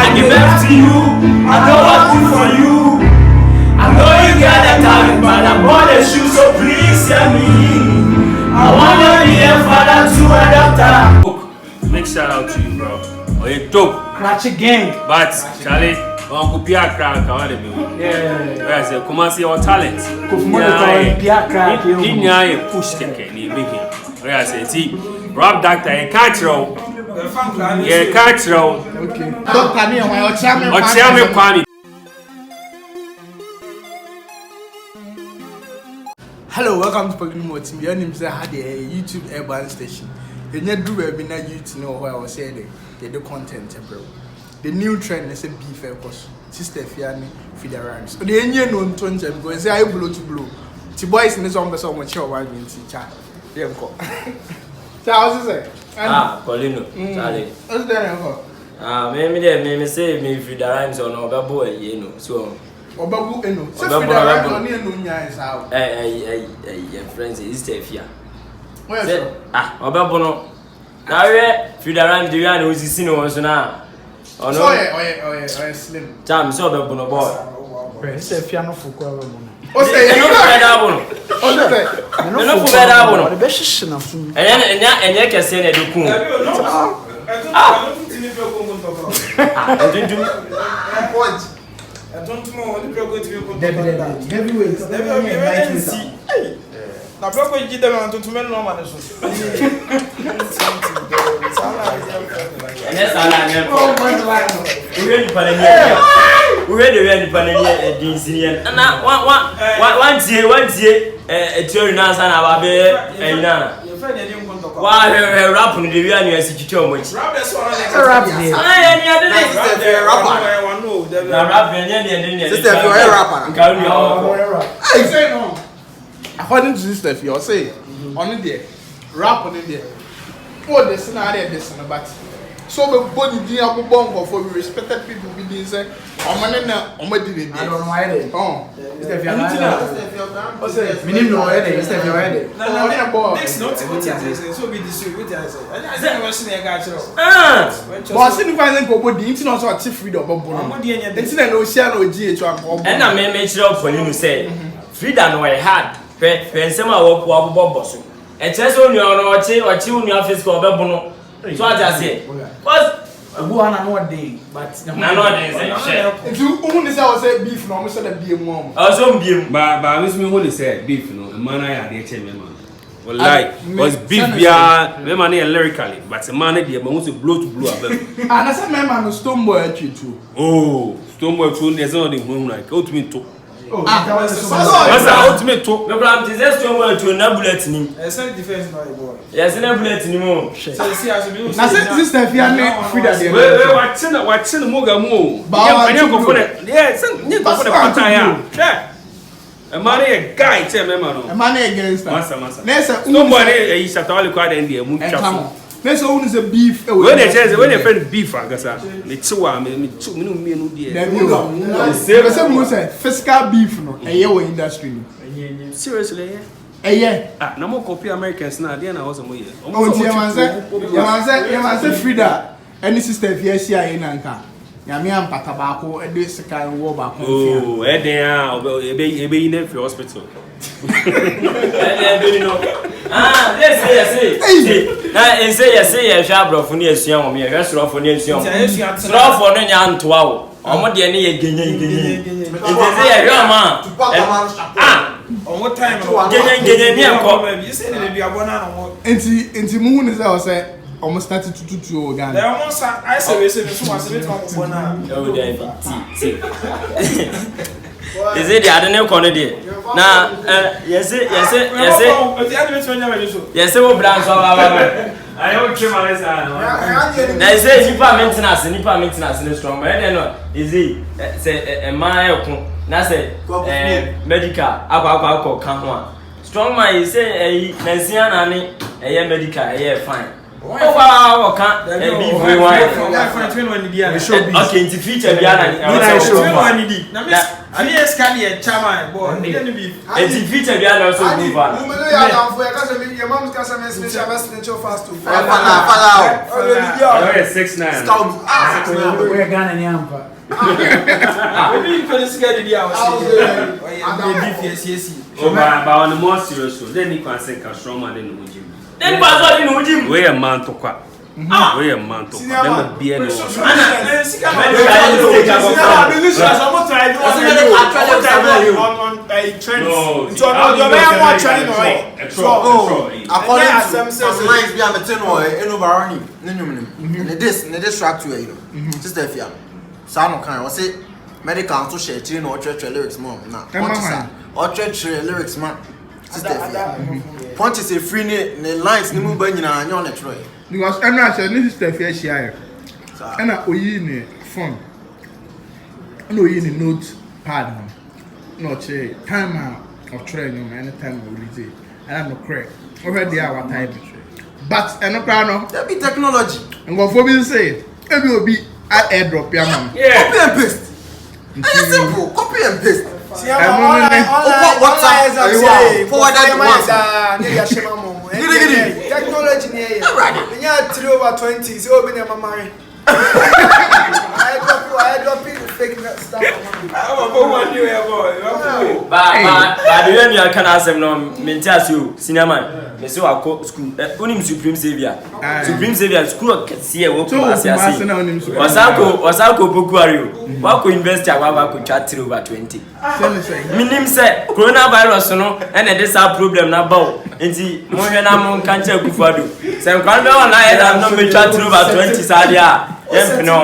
I give birth to you. I know what's good for you. I know you got a talent, but I'm born a shoe, so please hear me. I wanna be a father to a doctor. Big shout out to you, bro. Oh, you're dope. Ratchet gang. But Charlie, Uncle Pierre Crack, I want to be. Yeah. Come and see your talent. You push the cane, you make it. I say, see, Rob Doctor, a catch roll. Yeah, catch roll. Okay. Doctor, me, or Chairman Kwame. Hello, welcome to Pagino TV. Your name is YouTube Urban Station. You need to do webinar you to know where I was saying the content, bro. The new trend is a beef, because Sister Fiani feed the rhymes. So the engine on Tonja because I blow to blow. The boys in the song so much your wife in teacher. Yeah, go. How's it? Colino, Charlie. What's that? Maybe say me feed the rhymes on our boy, you know. So. Obabu eno. So feed the rhymes on no nya is how. Friends is Stefia. Where so? Obabu no. Now we feed the rhymes the one who's seen on so now. Oh slim. Jam so Obabu no boy. Stefia no fuko mo. O say no feed abono. O say no feed abono. The best na fun. Enye kese na edukun. I don't know what you're going to be. Heavyweight. Now, probably did them to men no man. According to this stuff, you say on the rap on the oh, the scenario, this but so the body the bongo for respected people be this. I don't know why they. Oh, Steph, you know, Next note, so be distributed. I never seen a guy. But I see the question go the internet so active freedom of Bono. The internet no share no GH1. And I may make sure for you to say freedom no hard. When someone walk boss. And just on your or your office for Babono. So I just say, what? Go on another day, but nowadays, if you only say beef, no, I'm saying be a mom. Also, beef, but Miss me only said beef, no, man, I had the man. Well, like, was beef, yeah, the money lyrically, but the man, the amount of blow to blow up. And I said, my man, Stoneboy too. Oh, Stoneboy too, there's only one like, go to me too. That's the ultimate talk. No problem, it's just to a bullet in him. It's not defense, my boy. Yes, a bullet in him. So, see, as you I said, Sister Fiani, free that. We're watching the Mogamo. Yes, you go for the Pataya. Yeah. A money a guy, tell me, man. A money against Massa. Nobody is at all required in the moon. Let's own is a beef. When they say when they find beef, I guess me too. Me no dear. Fiscal beef no. A year industry. Seriously, yeah. No more copy Americans now. They are also more. You man say Frida. Any sister if you see her in Anka. Yami am patabako. E do sika wo ba ko. Oh, e dey ebe in the hospital. Yes. Now, say, Shabro for near Siam, your restaurant for near Siam. Straw for any aunt to our. I'm not the any again. It is a man. on what time? You said it would be a banana. Into moon is our say. Almost started to do again. There almost I say we say so much bit on banana. Oh, there see. Is it the other corner there? Now, yes. Yes, we branch our I don't care my son. They say nipa maintenance in strong. But then no, is it say a man na say medical akwa kan ho. Strong man is say Nancy na medical fine. Oh wow, ko kan be free wine okay into feature bia na show one di na me ali scan here chama boy no be into feature bia na so move on mo no ya down for ya ka say your mom ka say me special best in show fast to Fala. oh 6'9" we Ghana ni ampa maybe you can scan the dia oh but on the more serious then you can say strong man in the gym then pass on in ujim we a man to kwa we a man to kwa dem be no medical to share three no church lyrics mom na or church lyrics man sister point is a free ne lines ni mu ba nyina anya on tro because I said this sister fear share and oyi ne phone no oyi ne note pad no che time of training anytime we release and I'm not correct already our time but eno kra no there be technology ngofo bi say ebi obi airdrop ya mam copy and paste it's simple copy and paste see WhatsApp forward that once technology near you nya 3 over 20 so obi na mama re I drop fake stuff but the way me can asem no mentias you senior man me say wa school onim Supreme Savior school kese wo ko asiasi wasako pokuario wa ko university agba ko twa 3 over 20 minim say coronavirus no and this our problem na bawo enti mo hwe na mo kan che kufuado say kan be on na ya no me twa 3 over 20 sadia empno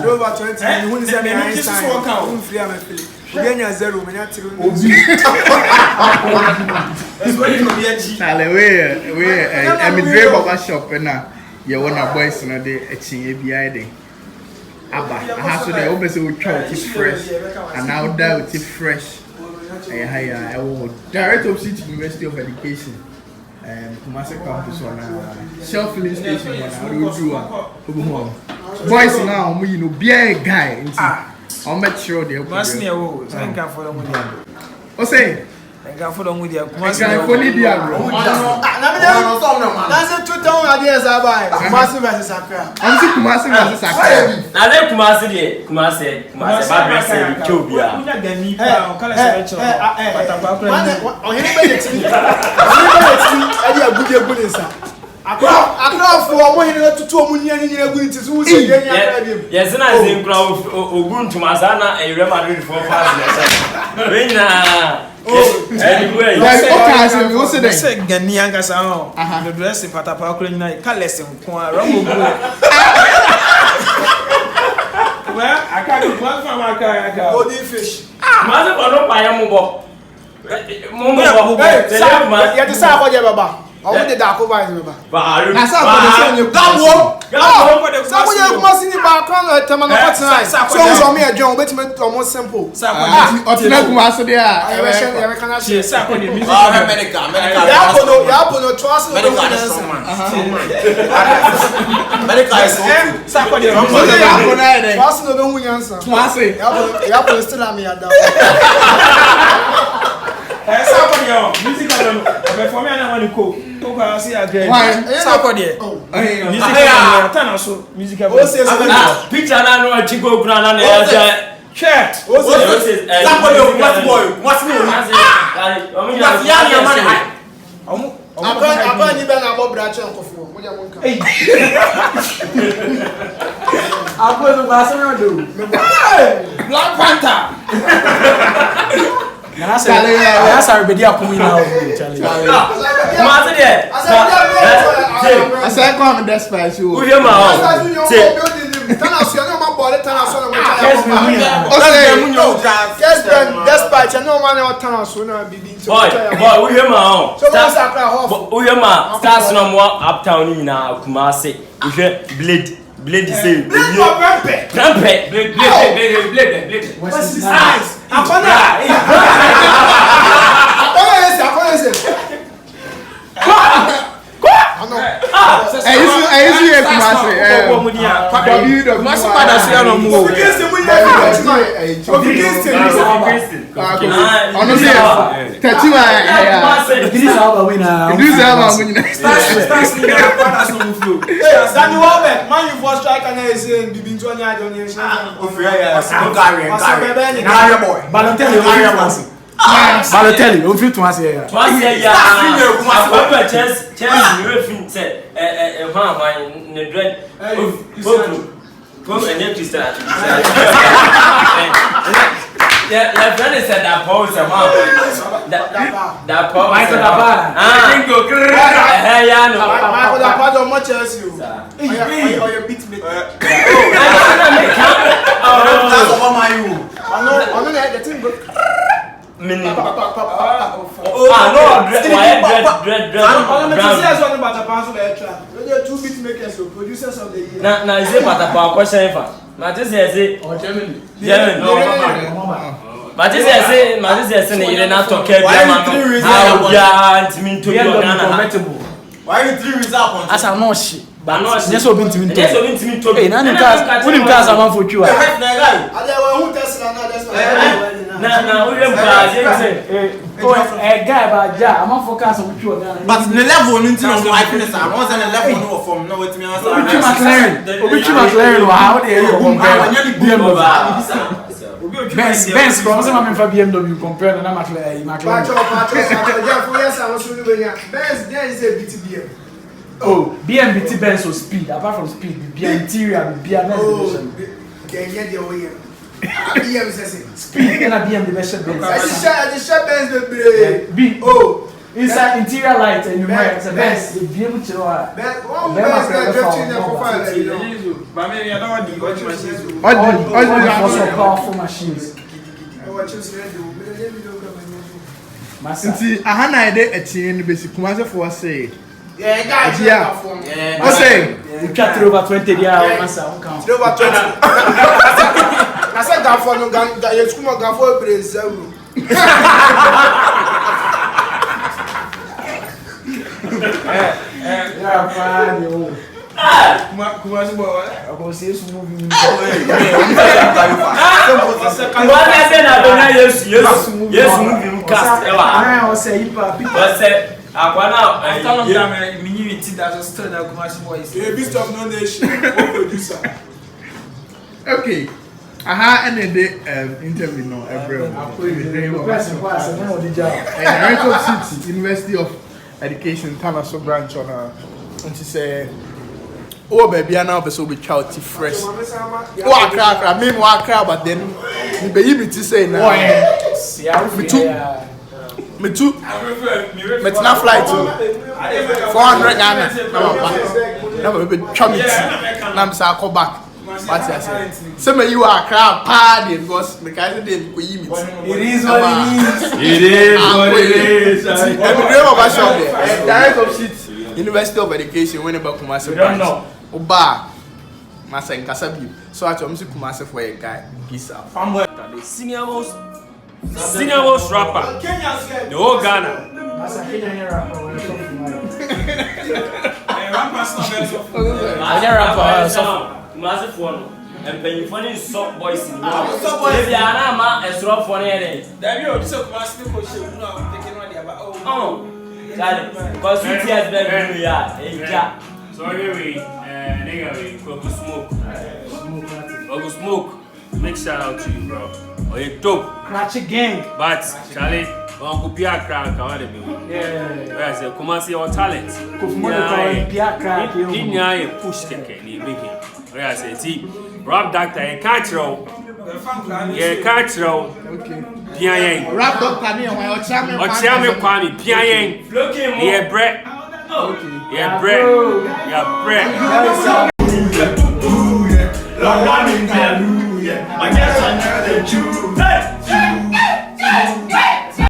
over 20 who is a man who free am feel Ugenya 0 menya 3 we Emidre Baba shop na ye wona boys no dey achin ebia dey aba aha so dey obese we try to fresh and now that with fresh higher director of City University of Education Kumasi campus on Shelf filling station one boys now we you know be a guy I'll make sure they o say Enga for don with ya Kumasi for Libya bro that's 2000 ideas abai Kumasi versus Accra I'm see Kumasi versus Accra na le Kumasi ba dress e chobia unya gani pa kala se patapa kula ni ohiri be yeti adi agudi nsa Accra for omo hiri tutu omu nyanya agudi ti so wo se genya Accra bi yes na ze nkura ogun tumasa na Real Madrid for pass na we na anyway okay so we say say gani anga sa ho the dress patapa kula ni na kala se nko a romo go well aka go from aka body fish Kumasi ko no pa ya mo bo ya ti sa ko je baba o de da ko ba ni baba ba na sa ko de se ni gawo sa ko je Kumasi ni ba kan tema no ko try so me adwan obetime almost simple sa ko o ti na Kumasi dey ya we shen ya we kan ni sa ko ni music America ya pono trust no America is sa ko ni so dey ya ko na dey trust no be hunyansa Kumasi ya pono still am ya da sa ko ni music no perform na one ko ka see again sa ko ni music na ta na so music o se picture na no chiko kuna na ya share o se sa ko ni what boy what me Aba ni be na mo branch nkofo mo ja mo nka abo no ba se no do Black Panther na sa rebedi akumi na o challenge Kumasi de asa ko am despise you o ye ma o say tana so no ma bole tana so no ma yes despite no man no tana so na bibi nti boy o ye ma o so mo sa kra hof o ye ma stars no mo uptown ni na Kumasi o je blade say blade what's his eyes akona Balotelli, on fit to answer here. Twice a year, I chance you refin said, the dread and yet Christian. Yeah, my friend said that Paul is a man. That Paul is a man. Hey, I know. Michael, that part of much else you. Or your beat me. I know the thing, but. Mini. No, Dread. two beat makers, producers of the year. Now, is it Patapa question? Matis say, or Germany. Matis say, you're not talking. How you are mean to be why you 3 results? As I'm not shit. But no, yes, open to me. Yes, open to me to hey, none of us. Wouldn't pass a man for you. Now, we don't a guy, but yeah, I'm not focused on you. But the level into the happiness, I wasn't a level from no with me. Which must learn how they Benz from some for BMW compared to McLaren. Oh, BMWT Benz was speed. Apart from speed, the interior, the BMS division. Speed and a BMW version Benz. B. Oh, inside interior light and you might it's a Benz. The BMW all powerful machines. Since I had an idea at the end, basically, for say. Yeah. I say you cut over 20 years. Over 20. I said that for no gun. You school my gun for Brazil. Yeah, fine. You. Kumasi boy. I go see some movie. Yes, movie cast. I was say you Akwana, I tell them me that's still that Kumasi boys. A beast of no nation, producer. Okay. I had an interview now every City University of Education, Tanaso branch on her, and she said, "Oh, baby, I now be child fresh. Oh, I cry, me more cry, but then you be to say now, me too. Me too. Not fly to 400 Ghana. Now we be chummy. Now say I come back. What I say? Some of you are crowd party because the guys didn't go eat. It is what it is. It is what it is. And the dream of us out there. Direct of shit. University of Education. When about Kumasi? Don't know. Oba. Masa in Kasabi. So I told him Kumasi for a guy. Peace out. The senior most rapper. The whole Ghana. Massive one, and penny funny soft boys in the Maybe I am a straw for any. There you so must taking on the about. Oh, because we had been yeah. So anyway, smoke. Big shout out to you, bro. Or you dope. Cratchy gang. But Charlie, Uncle Pierre Crack, how are you? Yeah. I said, come and see your talent. Pierre Crack. You push the candy, make him. I said, see, Rob Doctor, you can't throw. You can't throw. Okay. Piang. Rob Doctor, me and my Ochame Kwame, Piang. Yeah, bread. Okay. Yeah, bread. Yeah, bread. Lord, hallelujah. I guess I know the Jew.